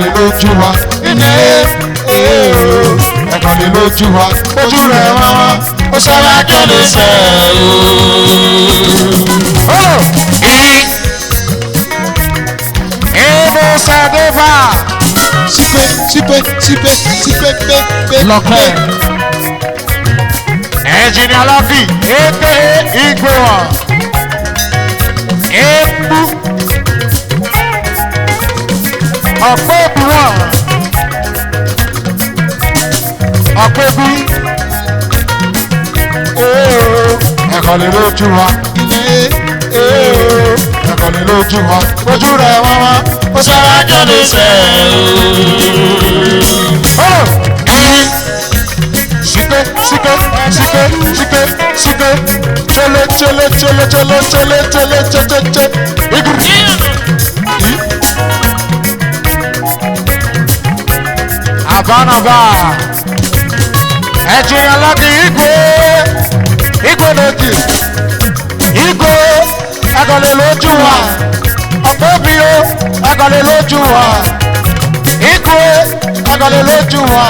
lè lójú wa iná ẹ̀kọ́ lè lójú wa ojú rẹ̀ wá wá ó sára jẹ́lẹ̀ sẹ́ Ebo Sadeva sípé lọ́kọ̀ Engineer Lucky aka Igboa Ebu Ọ̀pẹ́bù wọn Ọ̀pẹ́bù ẹ̀kọ́ lè lójú wa ẹ̀kọ́ lè lójú wa ojú rẹ̀ wá wá ó sára jẹ́lẹ̀ sẹ́ sípé chele Abanaba Engineer Lucky Igwe lókì Igwe ẹ̀kọ́lẹ̀ lójú wa Ọ̀pẹ́bí o ẹ̀kọ́lẹ̀ lójú wa Igwe ẹ̀kọ́lẹ̀ lójú wa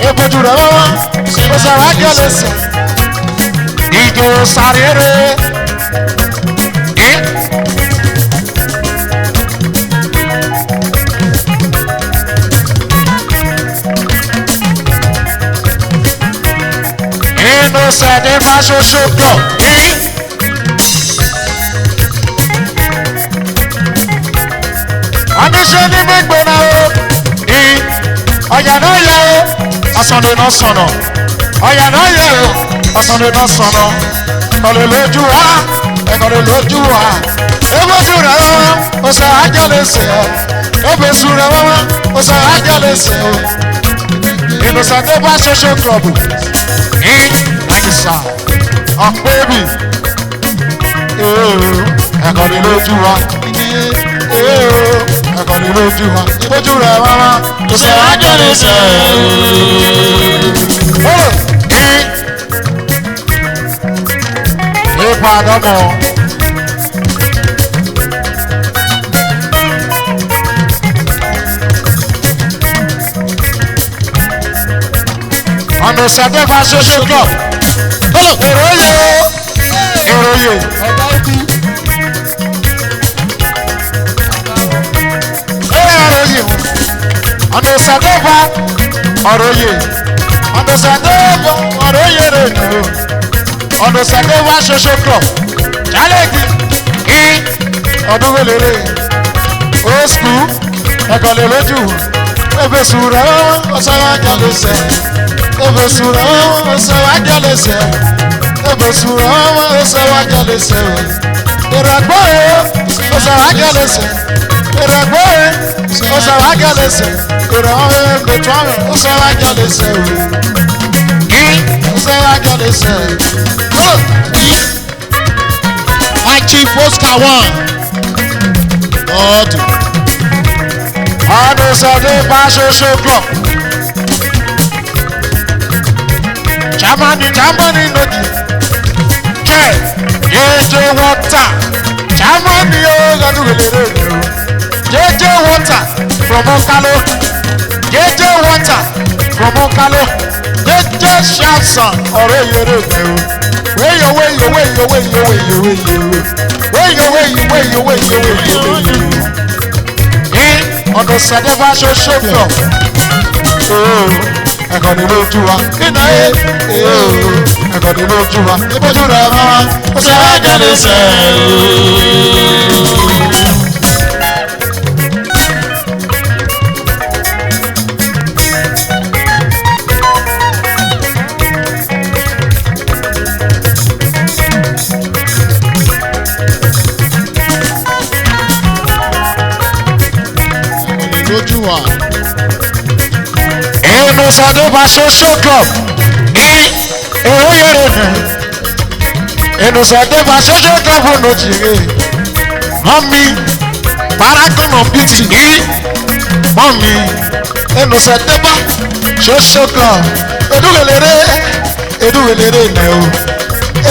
Ebojú rẹ̀ wá ó sọ̀rọ̀ ájọ́lẹ̀ sẹ̀ Ìjò sàréré Inú sẹ̀dé máa ṣoṣo pọ̀ Àníṣe ní gbígbé náà o ọ̀yà náà yẹ o ọ̀sánlẹ̀ náà sọ̀nà ọ̀yà náà yẹ o ọ̀sánlẹ̀ náà sọ̀nà ẹ̀kọ́lẹ̀ lójú wa ẹ̀kọ́lẹ̀ lójú wa ebojú rẹ̀ wá ó sọ àjọlẹ̀ sẹ̀ ebojú rẹ̀ wá ó sọ àjọlẹ̀ sẹ̀ Inú sẹ̀dé bá ṣoṣo klọ̀bù Àdìsá Ọ̀pẹ́bì ẹ̀kọ́ ni lójú wa ẹ̀kọ́ ni lójú wa ojú rẹ̀ wá wá kò sẹ́ ájọ́lẹ̀ sẹ́ ipa àdọ́mọ̀ ọ̀nà ìṣàdẹ́fà social club ìròyè ọ̀nà ìṣàdẹ́fà ọ̀rọ̀yè ọ̀nà ìṣàdẹ́fà ọ̀rọ̀yè rẹ̀ ọ̀nà ìṣàdẹ́fà social club challenge ọdún wẹ̀lẹ̀rẹ̀ old school ẹ̀kọ́lẹ̀ lójú ebe sùúrù ọ̀sán jálẹ̀ sẹ́ ebe sùúrù ọ̀sán jálẹ̀ sẹ́ ebe sùúrù ọ̀sán jálẹ̀ sẹ́ ìràgbọ́ ọ̀sán jálẹ̀ sẹ́ ìràgbọ́ ọ̀sán jálẹ̀ sẹ́ ìràwọ̀ mẹ̀tọ́ ọ̀sán jálẹ̀ sẹ́ ọ̀sán jálẹ̀ sẹ́. Chief Oscar one ọdún ọdún sọdún bá ṣoṣo club Germany lòdì jẹ jẹjẹ wọta Germany ó lọdún wẹlẹrẹ jẹjẹ wọta from Okalo jẹjẹ wọta from Okalo jẹjẹ Shamson ọ̀rẹ́ yẹrẹ wẹyọ ọ̀nà sàdẹ́fà ṣoṣo pọ̀ ẹ̀kọ́ ni lójú wa iná ẹ̀kọ́ ni lójú wa ìbójú rẹ̀ wá wá ó sọ wá jẹ́lẹ̀ sẹ́ lójú wa. Inú sàdébà social club èrò yẹrẹ nù. Inú sàdébà social club nù jìrì. Mọ́mí parakọ̀nà bìtì mọ́mí inú sàdébà social club edúwèlérè nà o.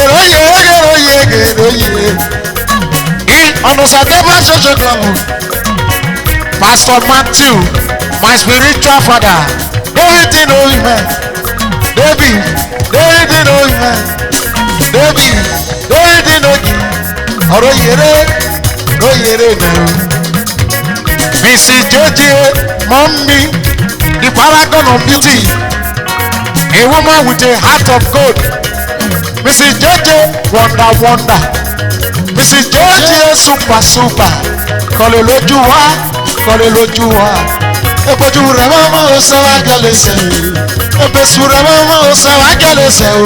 Èrò yẹ ọ̀nà sàdébà social club. Pastor Matthew, my spiritual father. David no amen. David no amen. David no gi. Ọ̀rọ̀ yẹrẹ no. Mrs. JJ, mommy, the paragon of beauty, a woman with a heart of gold. Mrs. JJ, wonder. Mrs. JJ, super. Kọ̀lé lójú wa. Eboju rẹ̀ mama o sáwá jálẹ̀ sẹ̀. Ebesu rẹ̀ mama o sáwá jálẹ̀ sẹ̀ o.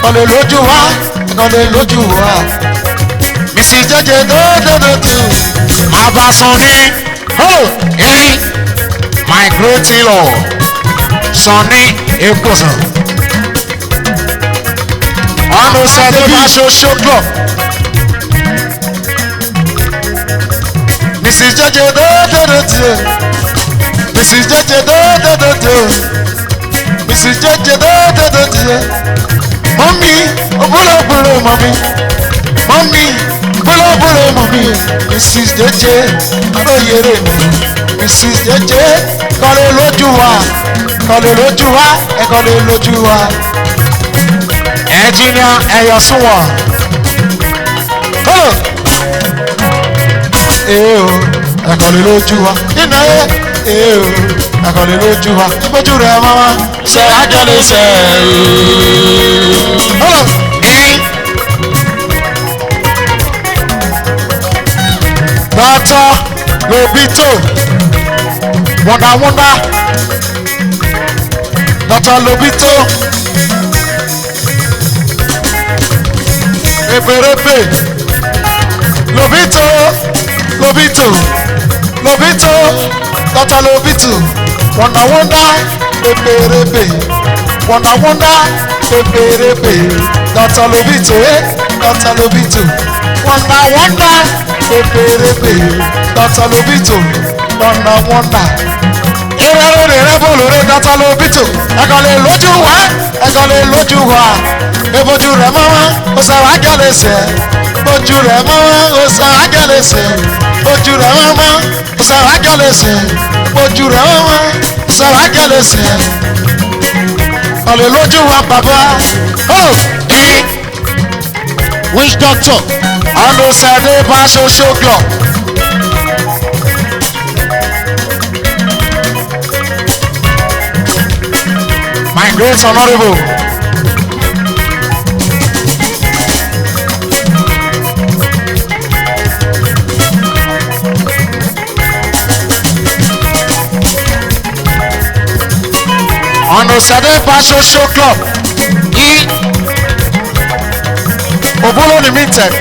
Kọ̀lé lójú wa. Mrs. JJ, do. Abasani, oh, hey, my great in-law, Sonny Eposan. On the Saturday social club. Mrs. JJ do. Mrs. JJ do. Mrs. JJ do. Mommy, obulo mommy. Bulo mommy. Mrs. JJ aro yere mi. Mrs. JJ kọ̀lé lójú wa. Kọ̀lé lójú wa. Engineer Eyosunwa. Oh. Ẹ̀kọ̀lé lójú wa. Nínú ayé. Ẹ̀kọ̀lé lójú wa. Ìgbójú rẹ̀ mama. Ṣé àjọlé ṣe? Dr. Lobito, wonder. Dr. Lobito, Eberepe, Lobito, Dr. Lobito, wonder. Eberepe, wonder. Eberepe, Dr. Lobito, wonder. Eberepe, Dr. Lobito, wonder. Eré rẹ́bùlù rẹ̀ Dr. Lobito, Ẹ̀kọ̀lé lójú wa. Ebojú rẹ̀ mọ́wọ́, ó sáwá jálẹ̀ sẹ̀. Bojú rẹ̀ mọ́wọ́, ó sáwá jálẹ̀ sẹ̀. Bojú rẹ̀ mọ́wọ́, ó sáwá jálẹ̀ sẹ̀. Bojú rẹ̀ mọ́wọ́, ó sáwá jálẹ̀ sẹ̀. Ẹ̀kọ̀lé lójú wa bàbá. Which doctor? On the Saturday social club. My great honorable. On the Saturday social club. Obulo Limited.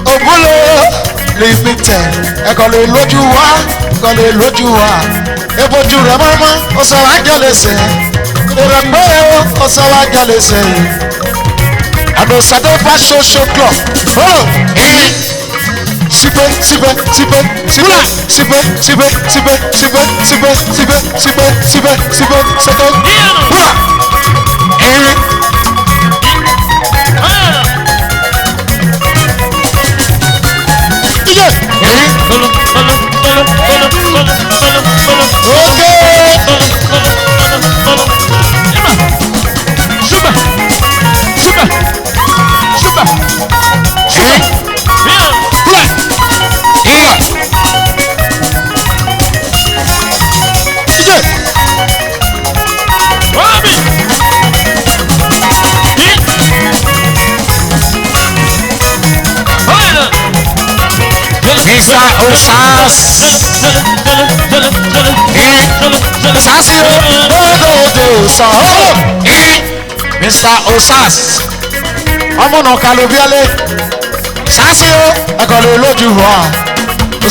Obulo Limited. Ẹ̀kọ̀lé lójú wa. Ebojú rẹ̀ mọ́mọ́, ó sáwá jálẹ̀ sẹ̀. Ìrẹ̀pẹ́ ó sáwá jálẹ̀ sẹ̀. Saturday social club. Mr. Osas. Sasi Mr. Osas. Ọmọ náà kalu bíálé. Sasi o ẹ̀kọ́lé lójú wa.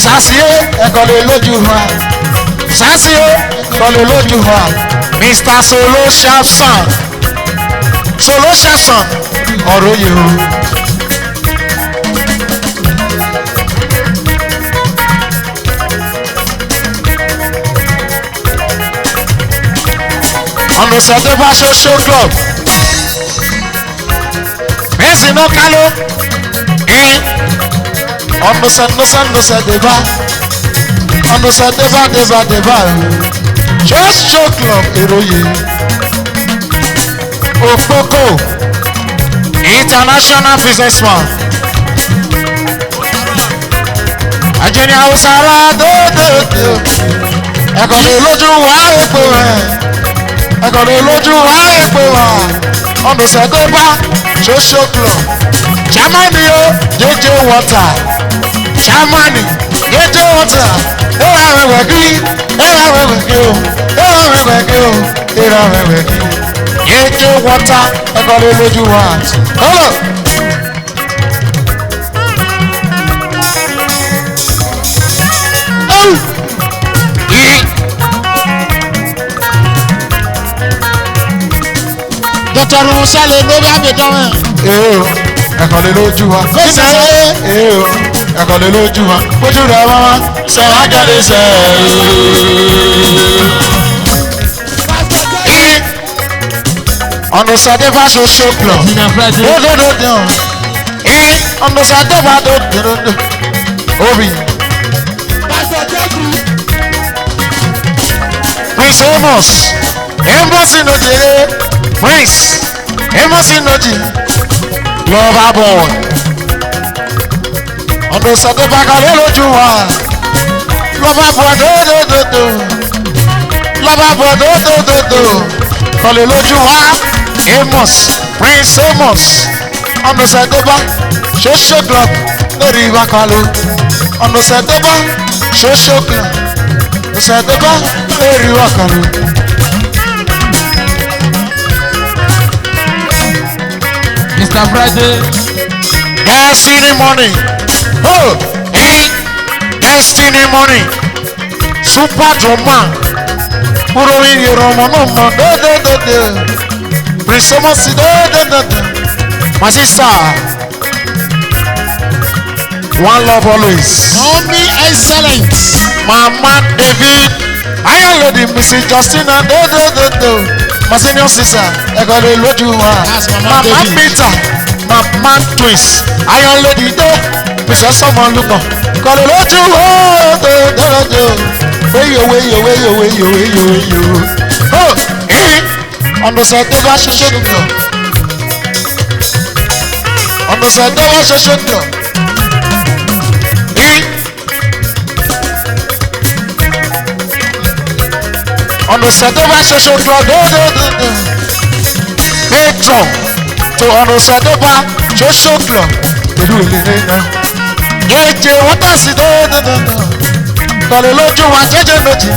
Sasi o ẹ̀kọ́lé lójú wa. Sasi o ẹ̀kọ́lé lójú wa. Mr. Solo Shafson. Ọ̀rọ̀ yìí o. On ọ̀nà sẹ́dẹ́bà social club mẹ́sì náà kálọ́ ọ̀nà sẹ́dẹ́bà ọ̀nà sẹ́dẹ́bà social club èròyè òpópó international businessman ajẹ́ni haúsára dódòdó ẹ̀kọ́ ní lójú wa èpò rẹ̀ ẹ̀kọ́ ní lójú wa èpò wa ọ̀nà sẹ́dẹ́bà social club germany o jẹjẹ water germany jẹjẹ water ẹ̀rọ ẹ̀wẹ̀ kí ẹ̀rọ ẹ̀wẹ̀ kí o ẹ̀rọ ẹ̀wẹ̀ kí o ẹ̀rọ ẹ̀wẹ̀ kí jẹjẹ water ẹ̀kọ́ ní lójú wa kọ́lọ̀. dọ́tọ̀rù sálẹ̀ ló bá mi dán ẹ̀. Èé o, ẹ̀kọ́ lé lójú wa. Fẹ́sẹ̀ ẹ̀. Èé o, ẹ̀kọ́ lé lójú wa. Ojú rẹ̀ wá wá. Sọ̀rọ̀ àjọlé sẹ̀. Ọ̀nà sàdébà social club. Dódódódó. Ọ̀nà sàdébà dódódódó. Obi. Prince Amos. Embassy no jere. Prince. Embassy no jere. Lover boy. Ọ̀nà sàdébà kàlẹ́ lójú wa. Lover boy dódódódó. Lover boy dódódódó. Kàlẹ́ lójú wa. Amos. Prince Amos. Ọ̀nà sàdébà social club lórí ìwákàlù. Ọ̀nà sàdébà social club. Ọ̀nà sàdébà lórí ìwákàlù. Mr. Friday. Destiny money. Oh, Destiny money. Super drummer. Kúrò ìyẹ̀rọ̀ ọmọ náà mọ̀ dódódódó. Prince Amos dódódódó. My sister. One love always. Mommy excellent. Mama David. Iron lady Mrs. Justina dódódódó. My senior sister. Ẹ̀kọ́ lè lójú wa. That's Mama Mama David. Peter. Mama twins. Iron lady dé. Mr. Sọmọlúpọ̀. Kọ́ lè lójú wa dódódódó. Wéyò wéyò wéyò wéyò wéyò wéyò. Oh, ọ̀nà sẹ́dẹ́bà ṣoṣo nìkan. Ọ̀nà sẹ́dẹ́bà ṣoṣo nìkan. Ọ̀nà sẹ́dẹ́bà ṣoṣo nìkan dódódódó. Patron to ọ̀nà sẹ́dẹ́bà ṣoṣo nìkan. Pẹ̀lú ìlérí náà. Yéèjì wọ́n tà sí dódódódó. Kọ̀lé lójú wa jẹ́jẹ́ méjì.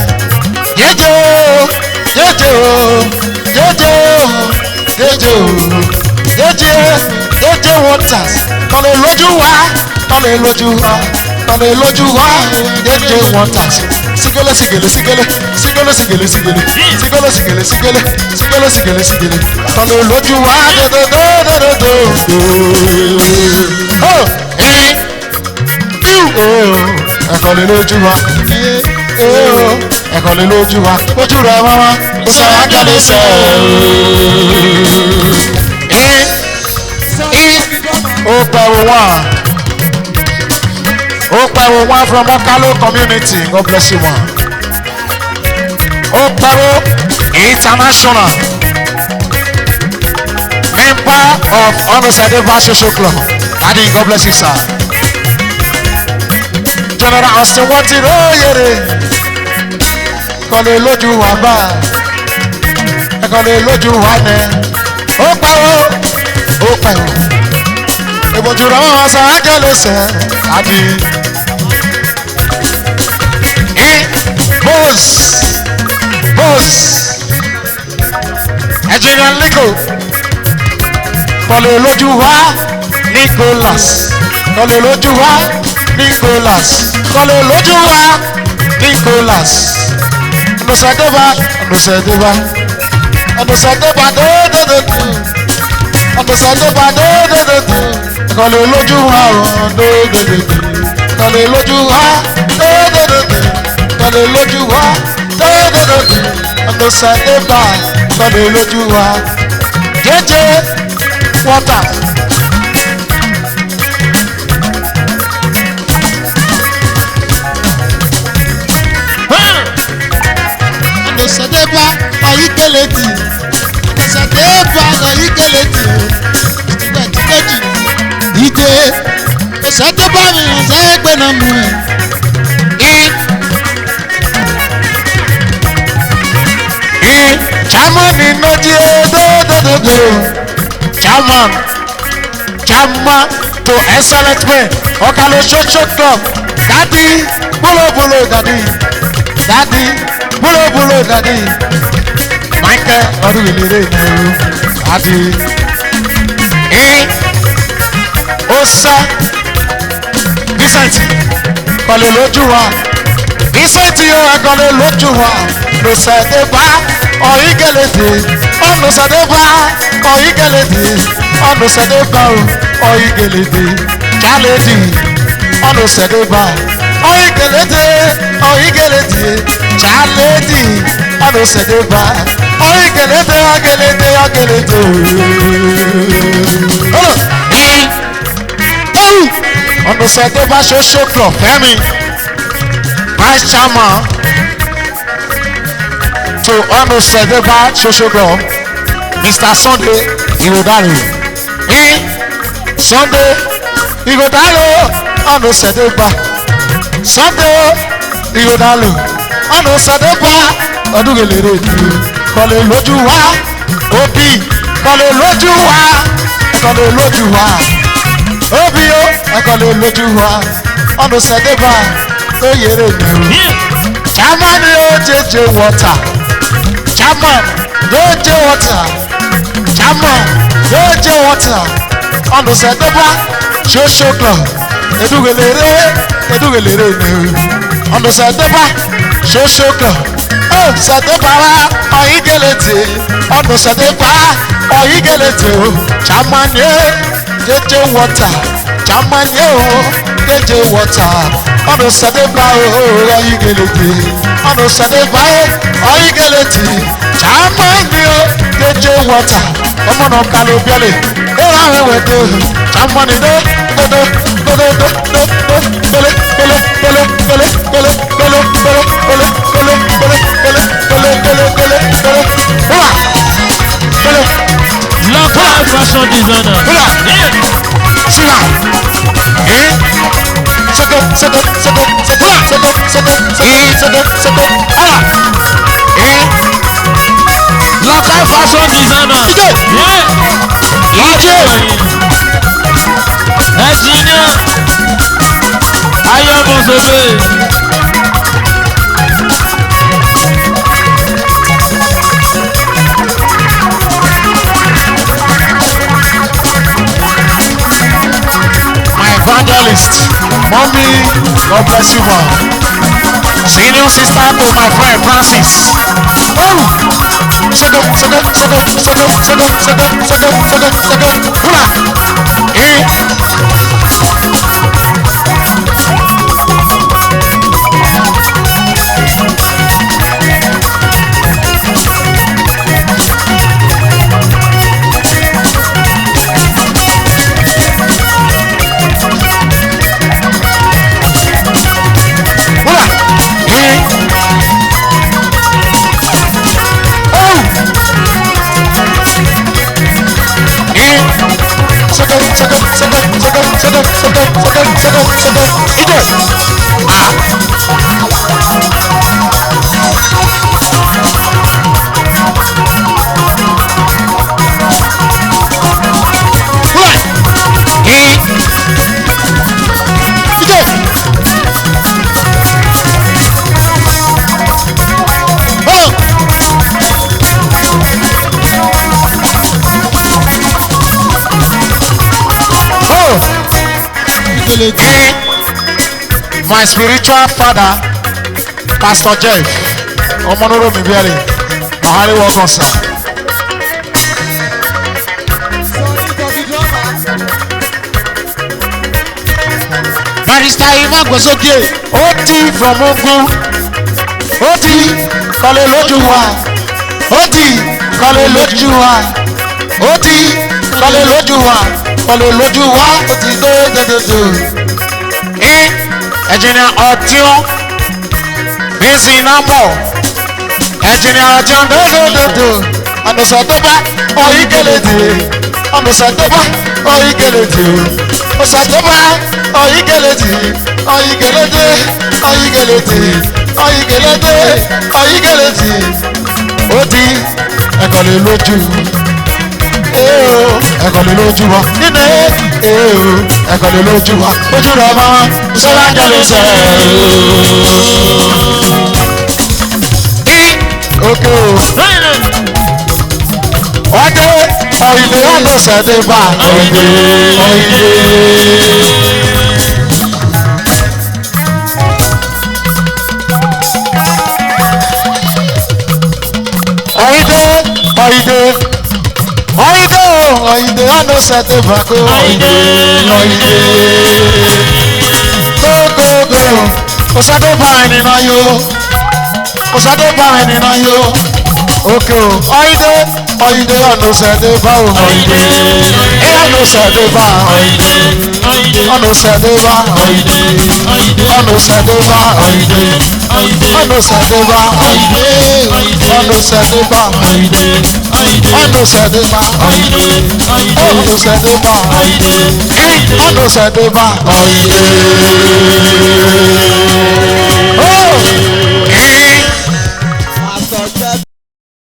Jẹ́jẹ́ o, jẹ́jẹ́ o, jẹ́jẹ́ o, jẹ́jẹ́ o, jẹ́jẹ́ waters. Kọ̀lé lójú wa, kọ̀lé lójú wa, kọ̀lé lójú wa, jẹ́jẹ́ waters. Sigele sigele sigele, sigele sigele sigele, sigele sigele sigele, sigele sigele sigele. Kọ̀lé lójú wa, dododododo. Oh, ẹ̀kọ́ lè lójú wa ẹ̀kọ́ lè lójú wa ojú rẹ̀ wá wá ó sọ àjọlé sẹ́ ó pẹ̀wò wá from Okalo community God bless you one ó pẹ̀wò international member of Onosedeba social club Daddy God bless you sir. General Austin wọ́n ti róyèrè kọ́lé lójú wa bá ẹ̀kọ́lé lójú wa nẹ ó pẹ̀wọ́ ìbòjú rẹ̀ wọ́n sọ ájọ́lé sẹ́ àbí bose Nigerian legal kọ́lé lójú wa Nicholas kọ́lé lójú wa Nicholas kọ́lé lójú wa Nicholas ọ̀nùsẹ̀dẹ́bà dódódódó ọ̀nùsẹ̀dẹ́bà dódódódó kọ́lé lójú wa dódódódó kọ́lé lójú wa dódódódó kọ́lé lójú wa dódódódó ọ̀nùsẹ̀dẹ́bà ẹ̀kọ́lé lójú wa jẹ́jẹ́ wọ́tà. Ọ̀sẹ̀dẹ́gbà ọ̀yíkẹ́lẹ́tì ọ̀sẹ̀dẹ́gbà ọ̀yíkẹ́lẹ́tì ìtìgbàtìgbàjì ìdè ọ̀sẹ̀dẹ́gbà mi ọ̀sẹ̀gbẹ́ náà mú ẹ̀. Chairman ni noji dodododo. Chairman to excellent man. Okalo social club. Daddy bulo daddy. Daddy bulo daddy. Michael Oduwilere ni daddy. Osa Vincent kọ̀lé lójú wa. Vincent yóò kọ̀lé lójú wa. Lọ́sẹ̀dẹ̀bá ọ̀yígẹ̀lẹ̀dẹ̀ ọ̀nùsẹ̀dẹ̀bá ọ̀yígẹ̀lẹ̀dẹ̀ ọ̀nùsẹ̀dẹ̀bá ọ̀yígẹ̀lẹ̀dẹ̀ jálẹ̀dì ọ̀nùsẹ̀dẹ̀bá ọ̀yígẹ̀lẹ̀dẹ̀ ọ̀yígẹ̀lẹ̀dẹ̀ jálẹ̀dì ọ̀nùsẹ̀dẹ̀bá ọ̀yígẹ̀lẹ̀dẹ̀ ọ̀gẹ̀lẹ̀dẹ̀ ọ̀nùsẹ̀dẹ̀bá social club Fẹ́mi vice chairman to Ọ̀nùsẹ̀dẹ̀bá social club Mr. Sunday Igodalo Sunday Igodalo Ọ̀nùsẹ̀dẹ̀bá Sunday Igodalo Ọ̀nùsẹ̀dẹ̀bá Ọdúngelere kọ̀lé lójú wa Obi kọ̀lé lójú wa kọ̀lé lójú wa Obi o kọ̀lé lójú wa Ọ̀nùsẹ̀dẹ̀bá oyèrè mi Chairman o jẹjẹ wọta. Chairman Doje Water Chairman Doje Water Ọ̀nùsẹ̀dẹ̀bá social club Ẹ̀dúgelere ni Ọ̀nùsẹ̀dẹ̀bá social club Ọ̀nùsẹ̀dẹ̀bá ọ̀yígẹ̀lẹ̀tẹ̀ Ọ̀nùsẹ̀dẹ̀bá ọ̀yígẹ̀lẹ̀tẹ̀ o Chairman Doje Water Chairman Doje Water Ọ̀nùsẹ̀dẹ̀bá ọ̀yígẹ̀lẹ̀tẹ̀ Ọ̀nùsẹ̀dẹ̀bá ọ̀yígẹ̀lẹ̀tẹ̀ Chairman Doje Water ọmọ náà kálí bíọ́lì ẹ̀rọ àwọn ẹ̀wẹ̀ dé Chairman Local fashion designer. Local fashion designer. Engineer Ayamosobe. My evangelist, mommy, God bless you, mom. Senior sister to my friend Francis. Oh, second. Hula. My spiritual father, Pastor Jeff, Omonoro Mibiari, Mahali welcome sir. Barrister Ivan Gbosoke, Oti from Ogun, Oti, kọ́lé lójú wa, Oti, kọ́lé lójú wa ó ti kọ́lé lójú wa kọ́lé lójú wa ó ti tó dédédé. ẹ̀jìnà ọ̀tíọ́ ní sinapọ̀ ẹ̀jìnà ọ̀tíọ́ dédédé ọ̀nùsọ̀ tó bá ọ̀yí gẹ̀lẹ́dì ọ̀nùsọ̀ tó bá ọ̀yí gẹ̀lẹ́dì ọ̀sọ̀ tó bá ọ̀yí gẹ̀lẹ́dì ọ̀yí gẹ̀lẹ́dì ọ̀yí gẹ̀lẹ́dì ọ̀yí gẹ̀lẹ́dì ọ̀yí gẹ̀lẹ́dì ó ti ẹ̀kọ́lé lójú ẹ̀kọ́lé lójú wa nínú ẹ̀kọ́lé lójú wa ojú rẹ̀ bá wọn sọ́wọ́ àjọlẹ̀ sẹ́ẹ̀. òkè o ọdẹ ọ̀yìnlẹ̀ ọ̀nà sẹ́dẹ̀bà ọ̀yìnlẹ̀ ọ̀nà sẹ́dẹ̀bà kó gógógó ọ̀sádọ́bà ẹ̀nìnà yó ọ̀sádọ́bà ẹ̀nìnà yó òkè o ọ̀yìnlẹ̀ ọ̀nà sẹ́dẹ̀bà o ọ̀nà sẹ́dẹ̀bà ọ̀nà sẹ́dẹ̀bà ọ̀nà sẹ́dẹ̀bà ọ̀nà sẹ́dẹ̀bà ọ̀nà sẹ́dẹ̀bà ọ̀nà sẹ́dẹ̀bà ọ̀nà sẹ́dẹ̀bà ọ̀nà sẹ́dẹ̀bà.